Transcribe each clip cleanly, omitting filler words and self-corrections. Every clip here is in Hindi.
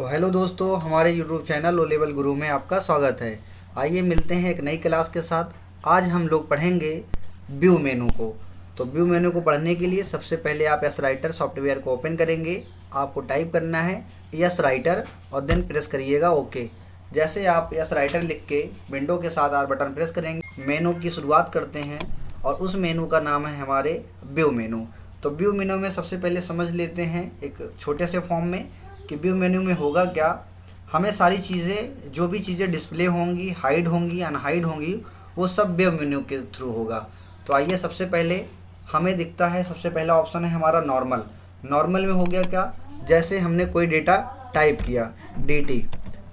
हेलो दोस्तों, हमारे यूट्यूब चैनल लो लेवल गुरु में आपका स्वागत है। आइए मिलते हैं एक नई क्लास के साथ। आज हम लोग पढ़ेंगे व्यू मेनू को। तो व्यू मेनू को पढ़ने के लिए सबसे पहले आप यस राइटर सॉफ्टवेयर को ओपन करेंगे। आपको टाइप करना है यस राइटर और देन प्रेस करिएगा ओके। जैसे आप यस राइटर लिख के विंडो के साथ आर बटन प्रेस करेंगे, मेनू की शुरुआत करते हैं और उस मेनू का नाम है हमारे व्यू मेनू। तो व्यू मेनू में सबसे पहले समझ लेते हैं एक छोटे से फॉर्म में कि व्यू मेन्यू में होगा क्या। हमें सारी चीज़ें, जो भी चीज़ें डिस्प्ले होंगी, हाइड होंगी, अनहाइड होंगी, वो सब व्यू मेन्यू के थ्रू होगा। तो आइए सबसे पहले हमें दिखता है, सबसे पहला ऑप्शन है हमारा नॉर्मल। नॉर्मल में हो गया क्या, जैसे हमने कोई डेटा टाइप किया, dt,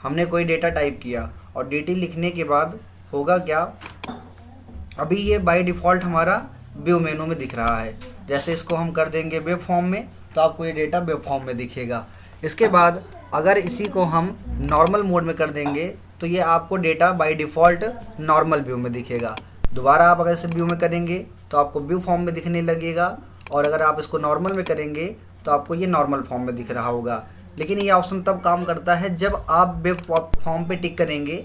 हमने कोई डेटा टाइप किया और dt लिखने के बाद होगा क्या, अभी ये बाय डिफ़ॉल्ट हमारा व्यू मेनू में दिख रहा है। जैसे इसको हम कर देंगे वेब फॉर्म में तो आपको ये डेटा वेब फॉर्म में दिखेगा। इसके बाद अगर इसी को हम नॉर्मल मोड में कर देंगे तो ये आपको data by default normal view में दिखेगा। दोबारा आप अगर इसे व्यू में करेंगे तो आपको व्यू फॉर्म में दिखने लगेगा, और अगर आप इसको नॉर्मल में करेंगे तो आपको ये नॉर्मल फॉर्म में दिख रहा होगा। लेकिन ये ऑप्शन तब काम करता है जब आप वेब फॉर्म पे टिक करेंगे,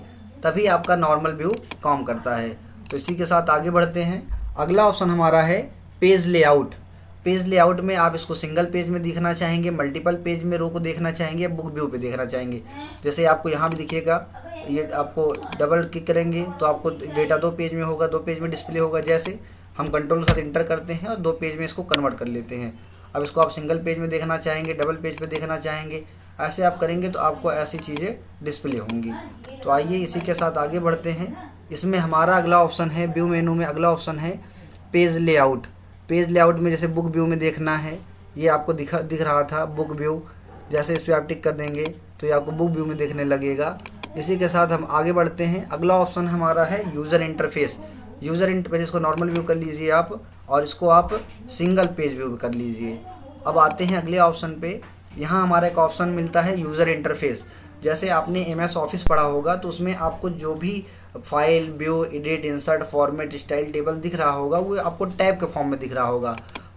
तभी आपका नॉर्मल व्यू काम करता है। तो इसी के साथ आगे बढ़ते हैं। अगला ऑप्शन हमारा है पेज लेआउट। पेज लेआउट में आप इसको सिंगल पेज में दिखना चाहेंगे, मल्टीपल पेज में रो को देखना चाहेंगे, बुक व्यू पे देखना चाहेंगे। जैसे आपको यहाँ भी दिखेगा, ये आपको डबल क्लिक करेंगे तो आपको डेटा 2 पेज में होगा, 2 पेज में डिस्प्ले होगा। जैसे हम कंट्रोल के साथ इंटर करते हैं और 2 पेज में इसको कन्वर्ट कर लेते हैं। अब इसको आप सिंगल पेज में देखना चाहेंगे, डबल पेज पे देखना चाहेंगे, ऐसे आप करेंगे तो आपको ऐसी चीज़ें डिस्प्ले होंगी। तो आइए इसी के साथ आगे बढ़ते हैं। इसमें हमारा अगला ऑप्शन है, व्यू मेनू में अगला ऑप्शन है पेज लेआउट। पेज लेआउट में जैसे बुक व्यू में देखना है, ये आपको दिख रहा था बुक व्यू। जैसे इस पर आप टिक कर देंगे तो ये आपको बुक व्यू में देखने लगेगा। इसी के साथ हम आगे बढ़ते हैं। अगला ऑप्शन हमारा है यूज़र इंटरफेस। यूज़र इंटरफेस इसको नॉर्मल व्यू कर लीजिए आप, और इसको आप सिंगल पेज व्यू कर लीजिए। अब आते हैं अगले ऑप्शन पे। यहाँ हमारा एक ऑप्शन मिलता है यूज़र इंटरफेस। जैसे आपने MS ऑफिस पढ़ा होगा तो उसमें आपको जो भी file, view, edit, insert, format, style table दिख रहा होगा वो आपको टैब के फॉर्म में दिख रहा होगा।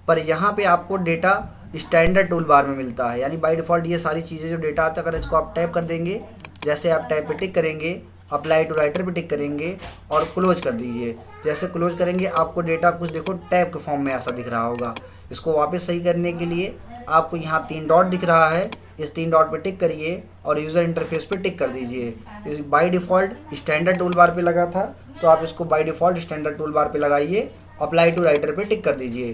पर यहाँ पे आपको डेटा स्टैंडर्ड टूल बार में मिलता है, यानी बाय डिफ़ॉल्ट ये सारी चीज़ें जो डेटा आता है, अगर इसको आप टैप कर देंगे, जैसे आप टैब पे टिक करेंगे, अप्लाई टू राइटर पे टिक करेंगे और क्लोज कर दीजिए। जैसे क्लोज करेंगे आपको डेटा कुछ देखो टैब के फॉर्म में ऐसा दिख रहा होगा। इसको वापस सही करने के लिए आपको यहाँ 3 डॉट दिख रहा है, इस 3 डॉट पे टिक करिए और यूज़र इंटरफेस पे टिक कर दीजिए। By default standard tool bar पे लगा था तो आप इसको by default standard tool bar पे लगाइए, अप्लाई टू राइटर पे टिक कर दीजिए,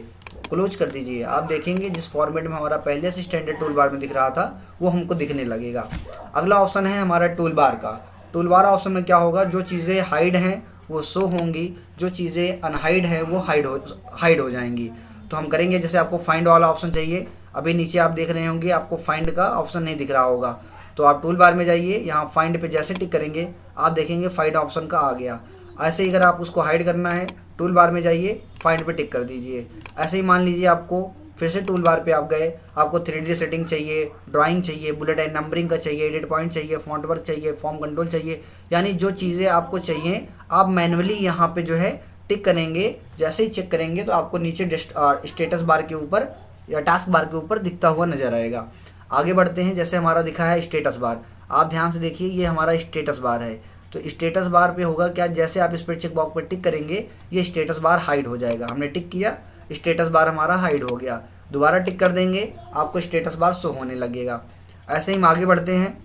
क्लोज कर दीजिए। आप देखेंगे जिस फॉर्मेट में हमारा पहले से स्टैंडर्ड टूल बार में दिख रहा था वो हमको दिखने लगेगा। अगला ऑप्शन है हमारा टूल बार का। टूल बार ऑप्शन में क्या होगा, जो चीज़ें हाइड हैं वो शो होंगी, जो चीज़ें अनहाइड हैं वो हाइड हो जाएंगी। तो हम करेंगे, जैसे आपको फाइंड वाला ऑप्शन चाहिए, अभी नीचे आप देख रहे होंगे आपको फाइंड का ऑप्शन नहीं दिख रहा होगा, तो आप टूल बार में जाइए, यहाँ फाइंड पे जैसे टिक करेंगे आप देखेंगे फाइंड ऑप्शन का आ गया। ऐसे ही अगर आप उसको हाइड करना है, टूल बार में जाइए, फाइंड पे टिक कर दीजिए। ऐसे ही मान लीजिए आपको फिर से टूल बार पे आप गए, आपको 3D सेटिंग चाहिए, ड्राइंग चाहिए, बुलेट एंड नंबरिंग का चाहिए, एडिट पॉइंट चाहिए, फॉन्ट वर्क चाहिए, फॉर्म कंट्रोल चाहिए, यानी जो चीज़ें आपको चाहिए आप मैनुअली यहाँ पे जो है टिक करेंगे। जैसे ही चेक करेंगे तो आपको नीचे स्टेटस बार के ऊपर या टास्क बार के ऊपर दिखता हुआ नजर आएगा। आगे बढ़ते हैं। जैसे हमारा दिखा है स्टेटस बार, आप ध्यान से देखिए, ये हमारा स्टेटस बार है। तो स्टेटस बार पे होगा क्या, जैसे आप इस पर चेक बॉक्स पर टिक करेंगे ये स्टेटस बार हाइड हो जाएगा। हमने टिक किया, स्टेटस बार हमारा हाइड हो गया, दोबारा टिक कर देंगे आपको स्टेटस बार शो होने लगेगा। ऐसे ही हम आगे बढ़ते हैं।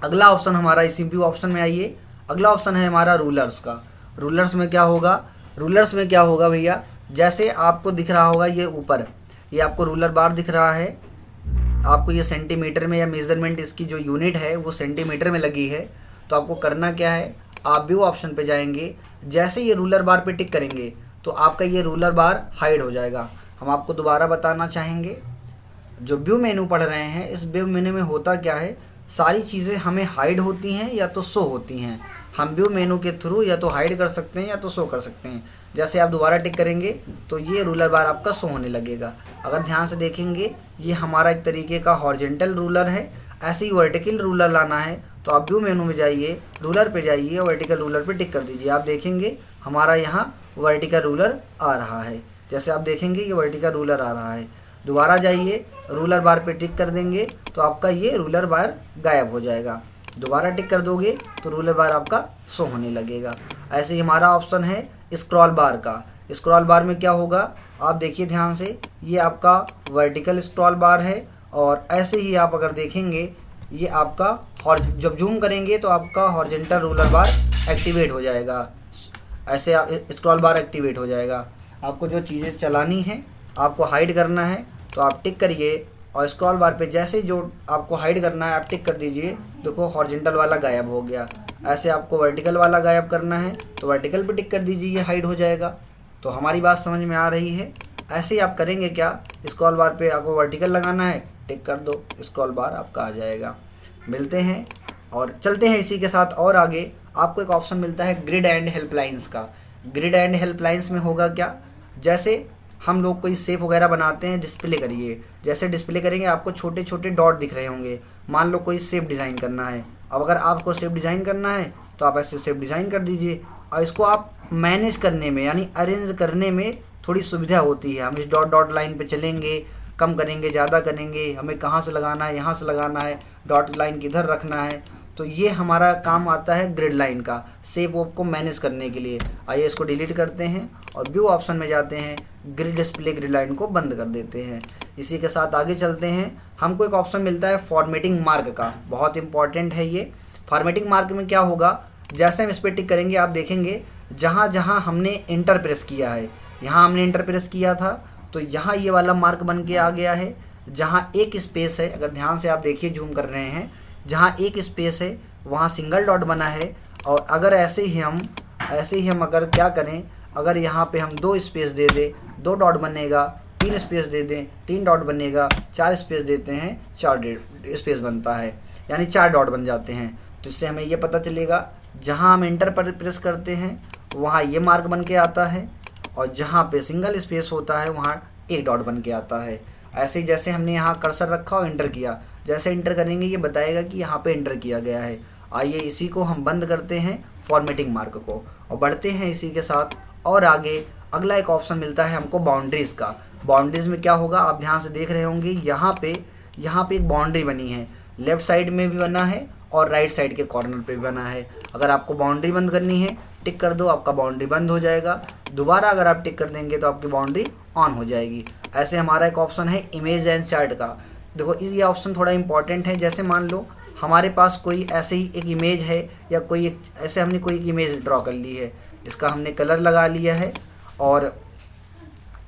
अगला ऑप्शन हमारा, इसी व्यू ऑप्शन में आइए, अगला ऑप्शन है हमारा रूलर्स का। रूलर्स में क्या होगा, रूलर्स में क्या होगा भैया, जैसे आपको दिख रहा होगा ये ऊपर, ये आपको रूलर बार दिख रहा है, आपको ये सेंटीमीटर में या मेजरमेंट इसकी जो यूनिट है वो सेंटीमीटर में लगी है। तो आपको करना क्या है, आप व्यू ऑप्शन पे जाएंगे, जैसे ये रूलर बार पे टिक करेंगे तो आपका ये रूलर बार हाइड हो जाएगा। हम आपको दोबारा बताना चाहेंगे, जो व्यू मेनू पढ़ रहे हैं इस व्यू मेनू में होता क्या है, सारी चीज़ें हमें हाइड होती हैं या तो शो होती हैं। हम व्यू मेनू के थ्रू या तो हाइड कर सकते हैं या तो शो कर सकते हैं। जैसे आप दोबारा टिक करेंगे तो ये रूलर बार आपका शो होने लगेगा। अगर ध्यान से देखेंगे ये हमारा एक तरीके का हॉरिजॉन्टल रूलर है। ऐसे ही वर्टिकल रूलर लाना है तो आप व्यू मेनू में जाइए, रूलर पे जाइए और वर्टिकल रूलर पे टिक कर दीजिए। आप देखेंगे हमारा यहाँ वर्टिकल रूलर आ रहा है। जैसे आप देखेंगे ये वर्टिकल रूलर आ रहा है। दोबारा जाइए, रूलर बार पे टिक कर देंगे तो आपका ये रूलर बार गायब हो जाएगा। दोबारा टिक कर दोगे तो रूलर बार आपका शो होने लगेगा। ऐसे ही हमारा ऑप्शन है स्क्रॉल बार का। स्क्रॉल बार में क्या होगा, आप देखिए ध्यान से, ये आपका वर्टिकल स्क्रॉल बार है और ऐसे ही आप अगर देखेंगे ये आपका जब जूम करेंगे तो आपका हॉरिजॉन्टल रूलर बार एक्टिवेट हो जाएगा। ऐसे आप स्क्रॉल बार एक्टिवेट हो जाएगा। आपको जो चीज़ें चलानी है, आपको हाइड करना है तो आप टिक करिए और स्क्रॉल बार पे जैसे जो आपको हाइड करना है आप टिक कर दीजिए, देखो हॉरिजॉन्टल वाला गायब हो गया। ऐसे आपको वर्टिकल वाला गायब करना है तो वर्टिकल पे टिक कर दीजिए, ये हाइड हो जाएगा। तो हमारी बात समझ में आ रही है। ऐसे ही आप करेंगे क्या, स्क्रॉल बार पे आपको वर्टिकल लगाना है, टिक कर दो, स्क्रॉल बार आपका आ जाएगा। मिलते हैं और चलते हैं इसी के साथ और आगे। आपको एक ऑप्शन मिलता है ग्रिड एंड हेल्पलाइंस का। ग्रिड एंड हेल्पलाइंस में होगा क्या, जैसे हम लोग कोई शेप वगैरह बनाते हैं, डिस्प्ले करिए। जैसे डिस्प्ले करेंगे आपको छोटे छोटे डॉट दिख रहे होंगे। मान लो कोई शेप डिज़ाइन करना है। अब अगर आपको शेप डिज़ाइन करना है तो आप ऐसे शेप डिज़ाइन कर दीजिए और इसको आप मैनेज करने में यानी अरेंज करने में थोड़ी सुविधा होती है। हम इस डॉट डॉट लाइन पे चलेंगे, कम करेंगे, ज़्यादा करेंगे, हमें कहाँ से लगाना है, यहाँ से लगाना है, डॉट लाइन किधर रखना है। तो ये हमारा काम आता है ग्रिड लाइन का, शेप वोप को मैनेज करने के लिए। आइए इसको डिलीट करते हैं और व्यू ऑप्शन में जाते हैं, ग्रिड डिस्प्ले ग्रिड लाइन को बंद कर देते हैं। इसी के साथ आगे चलते हैं। हमको एक ऑप्शन मिलता है फॉर्मेटिंग मार्क का, बहुत इंपॉर्टेंट है ये। फॉर्मेटिंग मार्क में क्या होगा, जैसे हम इस पर टिक करेंगे आप देखेंगे जहाँ जहाँ हमने इंटर प्रेस किया है, यहाँ हमने इंटर प्रेस किया था तो यहाँ ये वाला मार्क बन के आ गया है। जहाँ एक स्पेस है, अगर ध्यान से आप देखिए, जूम कर रहे हैं, जहाँ एक स्पेस है वहाँ सिंगल डॉट बना है। और अगर ऐसे ही हम अगर क्या करें, अगर यहाँ पे हम 2 स्पेस दे दें, 2 डॉट बनेगा, 3 स्पेस दे दें, 3 डॉट बनेगा, 4 स्पेस देते हैं, 4 स्पेस बनता है, यानी 4 डॉट बन जाते हैं। तो इससे हमें ये पता चलेगा जहाँ हम एंटर पर प्रेस करते हैं वहाँ ये मार्क बन के आता है और जहाँ पे सिंगल स्पेस होता है वहाँ 1 डॉट बन के आता है। ऐसे ही जैसे हमने यहाँ कर्सर रखा और इंटर किया, जैसे इंटर करेंगे ये बताएगा कि यहाँ पे इंटर किया गया है। आइए इसी को हम बंद करते हैं, फॉर्मेटिंग मार्क को, और बढ़ते हैं इसी के साथ और आगे। अगला एक ऑप्शन मिलता है हमको बाउंड्रीज़ का। बाउंड्रीज़ में क्या होगा, आप ध्यान से देख रहे होंगे, यहाँ पे एक बाउंड्री बनी है, लेफ्ट साइड में भी बना है और राइट साइड के कॉर्नर पे भी बना है। अगर आपको बाउंड्री बंद करनी है, टिक कर दो, आपका बाउंड्री बंद हो जाएगा। दोबारा अगर आप टिक कर देंगे तो आपकी बाउंड्री ऑन हो जाएगी। ऐसे हमारा एक ऑप्शन है इमेज एंड चार्ट का। देखो ये ऑप्शन थोड़ा इंपॉर्टेंट है। जैसे मान लो हमारे पास कोई ऐसे ही एक इमेज है या कोई एक ऐसे हमने कोई एक इमेज ड्रॉ कर ली है, इसका हमने कलर लगा लिया है और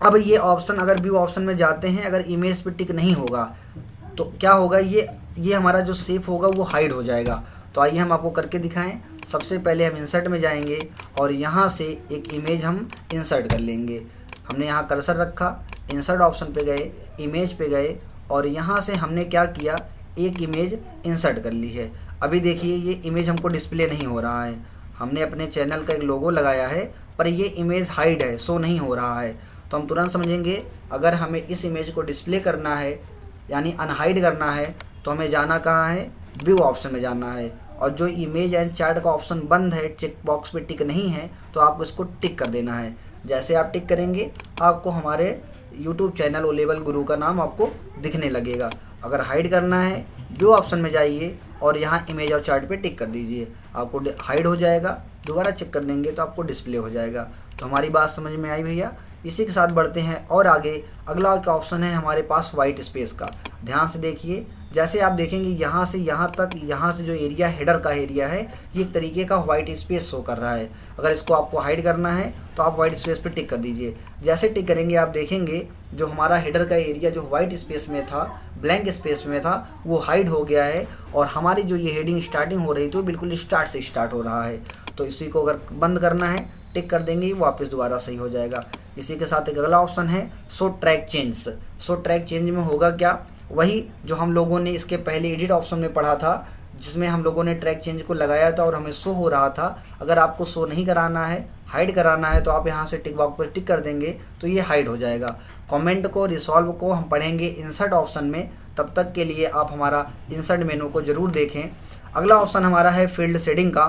अब ये ऑप्शन, अगर व्यू ऑप्शन में जाते हैं, अगर इमेज पे टिक नहीं होगा तो क्या होगा, ये हमारा जो शेप होगा वो हाइड हो जाएगा। तो आइए हम आपको करके दिखाएं। सबसे पहले हम इंसर्ट में जाएंगे और यहाँ से एक इमेज हम इंसर्ट कर लेंगे। हमने यहाँ कर्सर रखा, इंसर्ट ऑप्शन पे गए, इमेज पे गए और यहाँ से हमने क्या किया, एक इमेज इंसर्ट कर ली है। अभी देखिए ये इमेज हमको डिस्प्ले नहीं हो रहा है। हमने अपने चैनल का एक लोगो लगाया है पर ये इमेज हाइड है, शो नहीं हो रहा है। तो हम तुरंत समझेंगे अगर हमें इस इमेज को डिस्प्ले करना है यानी अनहाइड करना है तो हमें जाना कहाँ है, व्यू ऑप्शन में जाना है। और जो इमेज एंड चार्ट का ऑप्शन बंद है, चेक बॉक्स पे टिक नहीं है, तो आपको इसको टिक कर देना है। जैसे आप टिक करेंगे आपको हमारे यूट्यूब चैनल ओ लेवल गुरु का नाम आपको दिखने लगेगा। अगर हाइड करना है व्यू ऑप्शन में जाइए और यहाँ इमेज और चार्ट पे टिक कर दीजिए, आपको हाइड हो जाएगा। दोबारा चेक कर देंगे तो आपको डिस्प्ले हो जाएगा। तो हमारी बात समझ में आई भैया। इसी के साथ बढ़ते हैं और आगे। अगला का ऑप्शन है हमारे पास वाइट स्पेस का। ध्यान से देखिए, जैसे आप देखेंगे यहाँ से यहाँ तक, यहाँ से जो एरिया हेडर का एरिया है ये एक तरीके का वाइट स्पेस शो कर रहा है। अगर इसको आपको हाइड करना है तो आप वाइट स्पेस पे टिक कर दीजिए। जैसे टिक करेंगे आप देखेंगे जो हमारा हेडर का एरिया जो वाइट स्पेस में था, ब्लैंक स्पेस में था, वो हाइड हो गया है और हमारी जो ये हेडिंग स्टार्टिंग हो रही थी वो बिल्कुल स्टार्ट से स्टार्ट हो रहा है। तो इसी को अगर बंद करना है टिक कर देंगे, वापस दोबारा सही हो जाएगा। इसी के साथ एक अगला ऑप्शन है show track change. Show track change में होगा क्या, वही जो हम लोगों ने इसके पहले एडिट ऑप्शन में पढ़ा था, जिसमें हम लोगों ने ट्रैक चेंज को लगाया था और हमें शो हो रहा था। अगर आपको शो नहीं कराना है, हाइड कराना है, तो आप यहाँ से टिक बॉक्स पर टिक कर देंगे तो ये हाइड हो जाएगा। कमेंट को, रिसॉल्व को हम पढ़ेंगे इंसर्ट ऑप्शन में। तब तक के लिए आप हमारा इंसर्ट मेनू को ज़रूर देखें। अगला ऑप्शन हमारा है फील्ड शेडिंग का।